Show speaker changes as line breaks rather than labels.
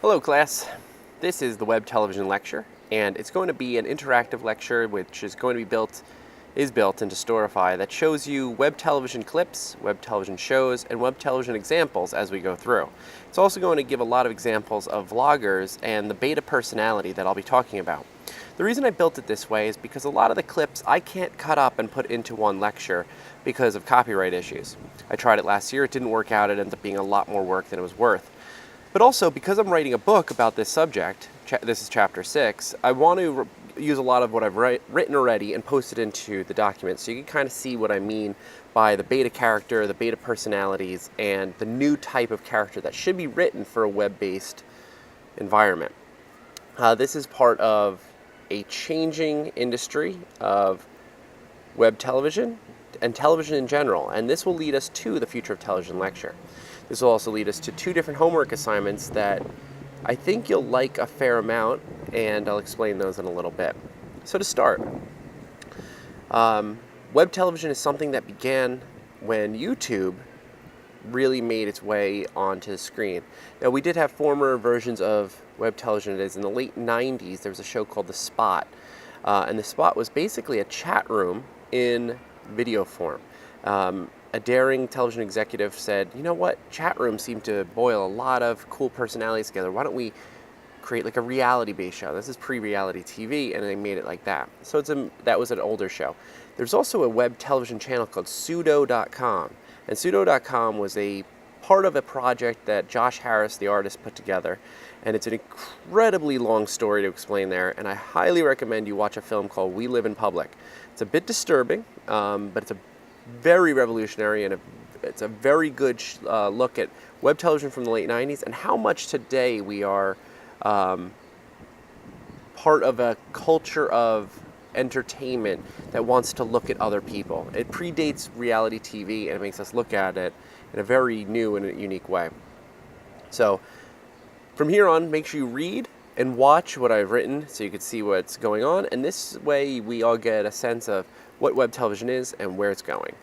Hello class, this is the web television lecture, and it's going to be an interactive lecture which is going to be built into Storify that shows you web television clips, web television shows, and web television examples as we go through. It's also going to give a lot of examples of vloggers and the beta personality that I'll be talking about. The reason I built it this way is because a lot of the clips I can't cut up and put into one lecture because of copyright issues. I tried it last year, it didn't work out, it ended up being a lot more work than it was worth. But also, because I'm writing a book about this subject, this is chapter 6, I want to use a lot of what I've written already and post it into the document so you can kind of see what I mean by the beta character, the beta personalities, and the new type of character that should be written for a web-based environment. This is part of a changing industry of web television and television in general, and this will lead us to the Future of Television lecture. This will also lead us to 2 different homework assignments that I think you'll like a fair amount, and I'll explain those in a little bit. So to start, web television is something that began when YouTube really made its way onto the screen. Now, we did have former versions of web television. It is in the late 90s, there was a show called The Spot, and The Spot was basically a chat room in video form. A daring television executive said, you know what, chat rooms seem to boil a lot of cool personalities together. Why don't we create like a reality-based show? This is pre-reality TV, and they made it like that. So that was an older show. There's also a web television channel called Pseudo.com, and Pseudo.com was a part of a project that Josh Harris, the artist, put together, and it's an incredibly long story to explain there, and I highly recommend you watch a film called We Live in Public. It's a bit disturbing, but it's a very revolutionary, and it's a very good look at web television from the late 90s and how much today we are part of a culture of entertainment that wants to look at other people. It predates reality TV, and it makes us look at it in a very new and unique way. So from here on, make sure you read and watch what I've written so you can see what's going on, and this way we all get a sense of what web television is and where it's going.